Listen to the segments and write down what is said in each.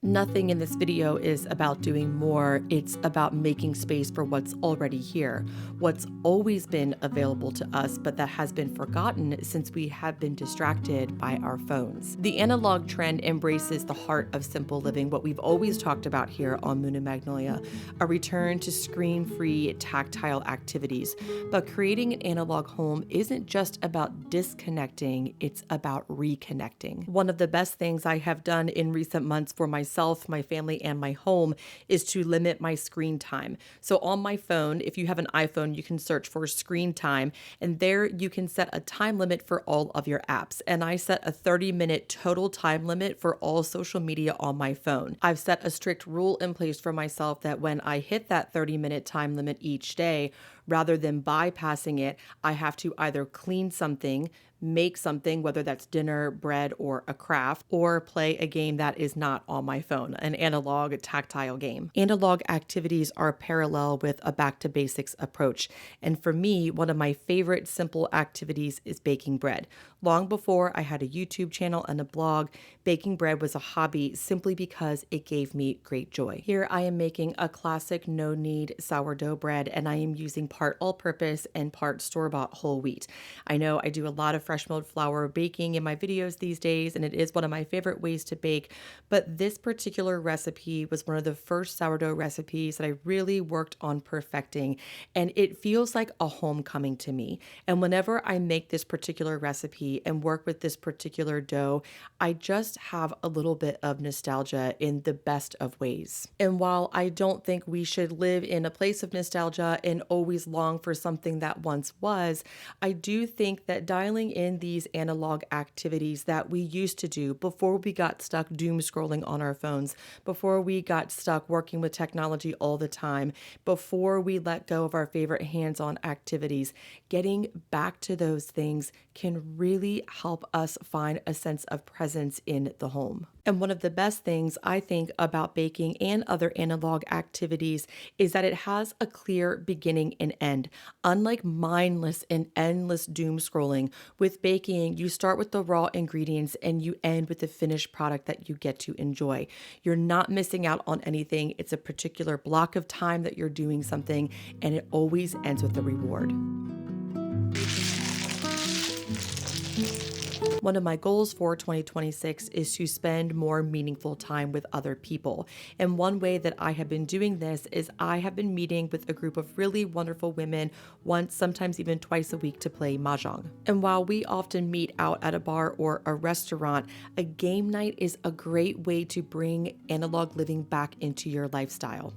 Nothing in this video is about doing more, it's about making space for what's already here, what's always been available to us, but that has been forgotten since we have been distracted by our phones. The analog trend embraces the heart of simple living, what we've always talked about here on Moon and Magnolia, a return to screen-free, tactile activities. But creating an analog home isn't just about disconnecting, it's about reconnecting. One of the best things I have done in recent months for myself, my family, and my home is to limit my screen time. So on my phone, if you have an iPhone, you can search for screen time, and there you can set a time limit for all of your apps. And I set a 30-minute total time limit for all social media on my phone. I've set a strict rule in place for myself that when I hit that 30-minute time limit each day, rather than bypassing it, I have to either clean something, make something, whether that's dinner, bread, or a craft, or play a game that is not on my phone, an analog, tactile game. Analog activities are parallel with a back to basics approach. And for me, one of my favorite simple activities is baking bread. Long before I had a YouTube channel and a blog, baking bread was a hobby simply because it gave me great joy. Here I am making a classic no-knead sourdough bread, and I am using part all-purpose and part store-bought whole wheat. I know I do a lot of fresh milled flour baking in my videos these days, and it is one of my favorite ways to bake, but this particular recipe was one of the first sourdough recipes that I really worked on perfecting, and it feels like a homecoming to me. And whenever I make this particular recipe and work with this particular dough, I just have a little bit of nostalgia in the best of ways. And while I don't think we should live in a place of nostalgia and always long for something that once was, I do think that dialing in these analog activities that we used to do before we got stuck doom scrolling on our phones, before we got stuck working with technology all the time, before we let go of our favorite hands-on activities, getting back to those things can really help us find a sense of presence in the home. And one of the best things I think about baking and other analog activities is that it has a clear beginning and end. Unlike mindless and endless doom scrolling, with baking, you start with the raw ingredients and you end with the finished product that you get to enjoy. You're not missing out on anything. It's a particular block of time that you're doing something, and it always ends with a reward. One of my goals for 2026 is to spend more meaningful time with other people. And one way that I have been doing this is I have been meeting with a group of really wonderful women once, sometimes even twice a week to play Mahjong. And while we often meet out at a bar or a restaurant, a game night is a great way to bring analog living back into your lifestyle.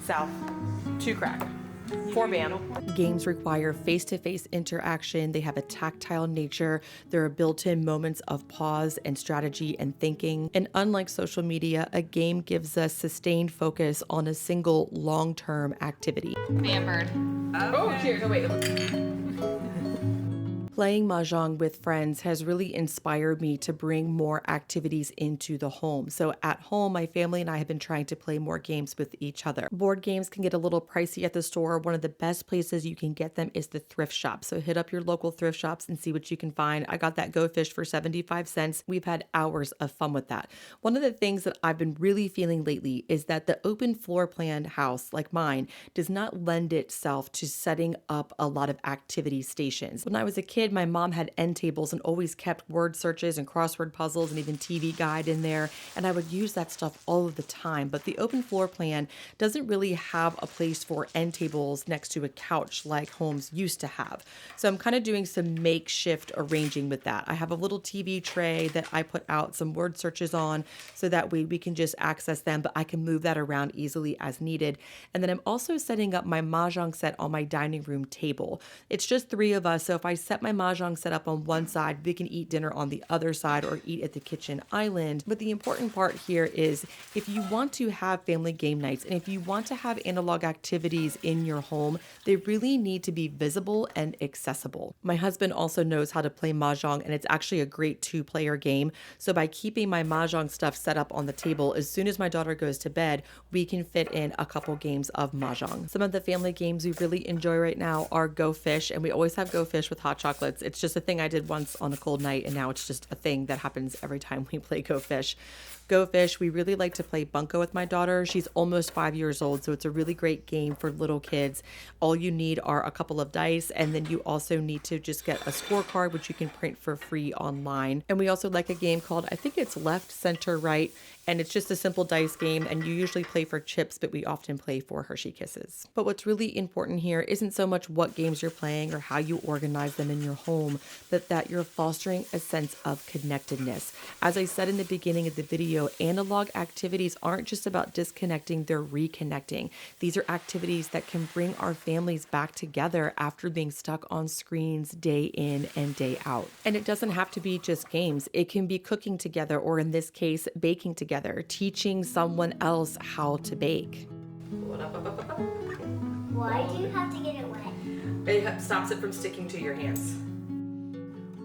South, 2 crack. 4 bam. Games require face-to-face interaction. They have a tactile nature. There are built-in moments of pause and strategy and thinking. And unlike social media, a game gives us sustained focus on a single long-term activity. Bambered. Oh, cheers. Oh, wait. Playing Mahjong with friends has really inspired me to bring more activities into the home. So at home, my family and I have been trying to play more games with each other. Board games can get a little pricey at the store. One of the best places you can get them is the thrift shop. So hit up your local thrift shops and see what you can find. I got that Go Fish for 75 cents. We've had hours of fun with that. One of the things that I've been really feeling lately is that the open floor plan house like mine does not lend itself to setting up a lot of activity stations. When I was a kid, my mom had end tables and always kept word searches and crossword puzzles and even TV guide in there, and I would use that stuff all of the time. But the open floor plan doesn't really have a place for end tables next to a couch like homes used to have. So I'm kind of doing some makeshift arranging with that. I have a little TV tray that I put out some word searches on so that way we can just access them, but I can move that around easily as needed. And then I'm also setting up my Mahjong set on my dining room table. It's just 3 of us, so if I set my Mahjong set up on one side, we can eat dinner on the other side or eat at the kitchen island. But the important part here is if you want to have family game nights and if you want to have analog activities in your home, they really need to be visible and accessible. My husband also knows how to play Mahjong, and it's actually a great 2-player game. So by keeping my Mahjong stuff set up on the table, as soon as my daughter goes to bed, we can fit in a couple games of Mahjong. Some of the family games we really enjoy right now are Go Fish, and we always have Go Fish with hot chocolate chocolates. It's just a thing I did once on a cold night, and now it's just a thing that happens every time we play Go Fish. Go Fish, we really like to play Bunko with my daughter. She's almost 5 years old, so it's a really great game for little kids. All you need are a couple of dice, and then you also need to just get a scorecard, which you can print for free online. And we also like a game called, I think it's Left, Center, Right, and it's just a simple dice game, and you usually play for chips, but we often play for Hershey Kisses. But what's really important here isn't so much what games you're playing or how you organize them in your home, but that you're fostering a sense of connectedness. As I said in the beginning of the video, analog activities aren't just about disconnecting, they're reconnecting. These are activities that can bring our families back together after being stuck on screens day in and day out. And it doesn't have to be just games. It can be cooking together, or in this case, baking together, teaching someone else how to bake. Why do you have to get it wet? It stops it from sticking to your hands.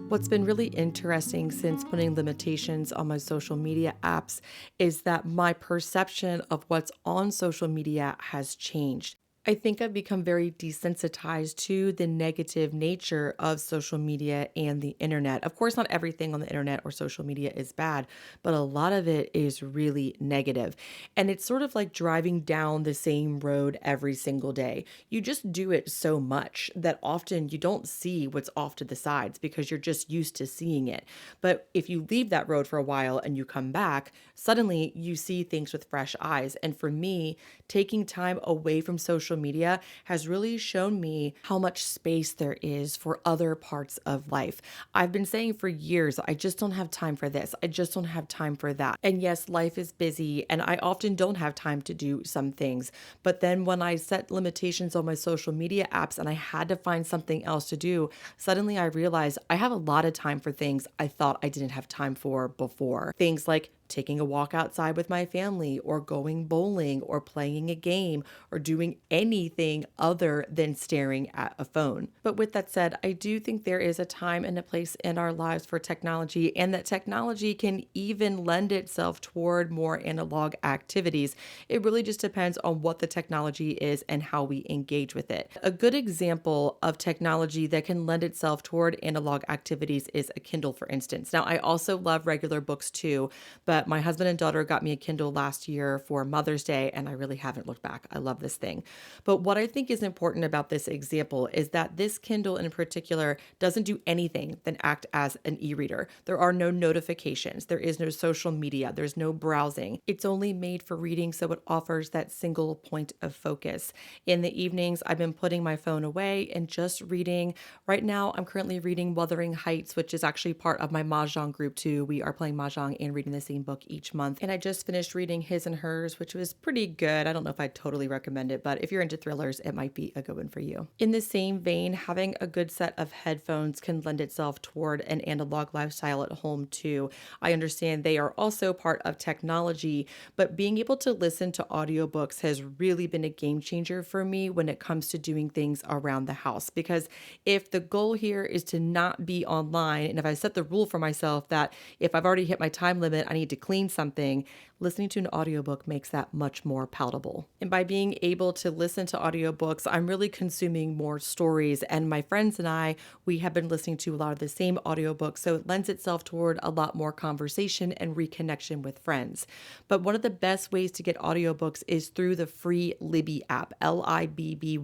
What's been really interesting since putting limitations on my social media apps is that my perception of what's on social media has changed. I think I've become very desensitized to the negative nature of social media and the internet. Of course, not everything on the internet or social media is bad, but a lot of it is really negative. And it's sort of like driving down the same road every single day. You just do it so much that often you don't see what's off to the sides because you're just used to seeing it. But if you leave that road for a while and you come back, suddenly you see things with fresh eyes. And for me, taking time away from social media has really shown me how much space there is for other parts of life. I've been saying for years, I just don't have time for this. I just don't have time for that. And yes, life is busy and I often don't have time to do some things. But then when I set limitations on my social media apps and I had to find something else to do, suddenly I realized I have a lot of time for things I thought I didn't have time for before. Things like taking a walk outside with my family, or going bowling, or playing a game, or doing anything other than staring at a phone. But with that said, I do think there is a time and a place in our lives for technology, and that technology can even lend itself toward more analog activities. It really just depends on what the technology is and how we engage with it. A good example of technology that can lend itself toward analog activities is a Kindle, for instance. Now, I also love regular books too, but my husband and daughter got me a Kindle last year for Mother's Day, and I really haven't looked back. I love this thing. But what I think is important about this example is that this Kindle in particular doesn't do anything than act as an e-reader. There are no notifications. There is no social media. There's no browsing. It's only made for reading, so it offers that single point of focus. In the evenings, I've been putting my phone away and just reading. Right now, I'm currently reading Wuthering Heights, which is actually part of my Mahjong group too. We are playing Mahjong and reading the same book each month. And I just finished reading His and Hers, which was pretty good. I don't know if I'd totally recommend it, but if you're into thrillers, it might be a good one for you. In the same vein, having a good set of headphones can lend itself toward an analog lifestyle at home too. I understand they are also part of technology, but being able to listen to audiobooks has really been a game changer for me when it comes to doing things around the house. Because if the goal here is to not be online, and if I set the rule for myself that if I've already hit my time limit, I need to clean something, listening to an audiobook makes that much more palatable. And by being able to listen to audiobooks, I'm really consuming more stories. And my friends and I, we have been listening to a lot of the same audiobooks, so it lends itself toward a lot more conversation and reconnection with friends. But one of the best ways to get audiobooks is through the free Libby app, Libby.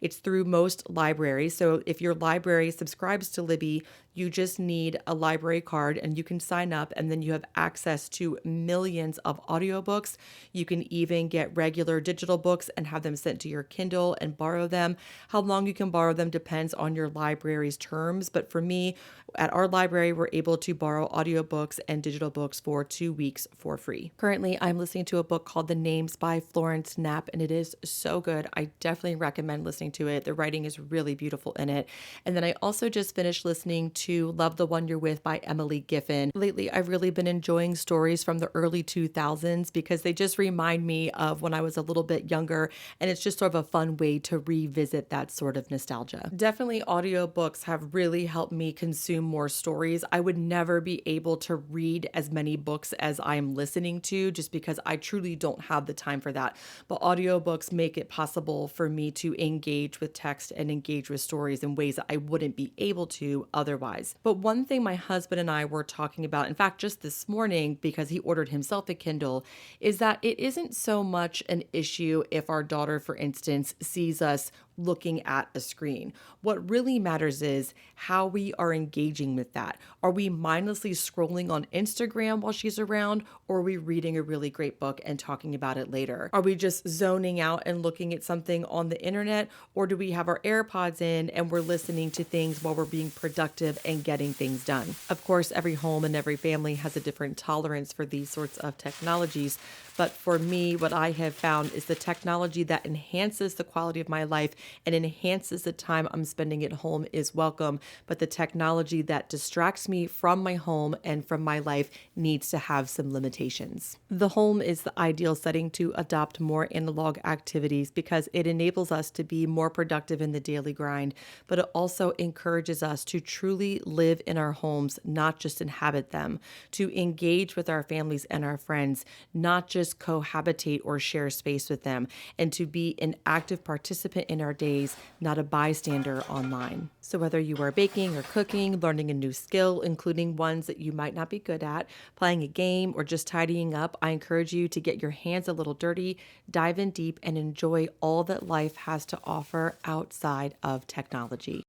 It's through most libraries. So if your library subscribes to Libby, you just need a library card and you can sign up, and then you have access to millions of audiobooks. You can even get regular digital books and have them sent to your Kindle and borrow them. How long you can borrow them depends on your library's terms, but for me, at our library, we're able to borrow audiobooks and digital books for 2 weeks for free. Currently, I'm listening to a book called The Names by Florence Knapp, and it is so good. I definitely recommend listening to it. The writing is really beautiful in it. And then I also just finished listening to Love the One You're With by Emily Giffin. Lately, I've really been enjoying stories from the early 2000s 2000s because they just remind me of when I was a little bit younger, and it's just sort of a fun way to revisit that sort of nostalgia. Definitely audiobooks have really helped me consume more stories. I would never be able to read as many books as I'm listening to just because I truly don't have the time for that. But audiobooks make it possible for me to engage with text and engage with stories in ways that I wouldn't be able to otherwise. But one thing my husband and I were talking about, in fact, just this morning, because he ordered himself a Kindle, is that it isn't so much an issue if our daughter, for instance, sees us looking at a screen. What really matters is how we are engaging with that. Are we mindlessly scrolling on Instagram while she's around, or are we reading a really great book and talking about it later? Are we just zoning out and looking at something on the internet, or do we have our AirPods in and we're listening to things while we're being productive and getting things done? Of course, every home and every family has a different tolerance for these sorts of technologies. But for me, what I have found is the technology that enhances the quality of my life and enhances the time I'm spending at home is welcome. But the technology that distracts me from my home and from my life needs to have some limitations. The home is the ideal setting to adopt more analog activities because it enables us to be more productive in the daily grind, but it also encourages us to truly live in our homes, not just inhabit them, to engage with our families and our friends, not just cohabitate or share space with them, and to be an active participant in our days, not a bystander online. So whether you are baking or cooking, learning a new skill, including ones that you might not be good at, playing a game, or just tidying up, I encourage you to get your hands a little dirty, dive in deep, and enjoy all that life has to offer outside of technology.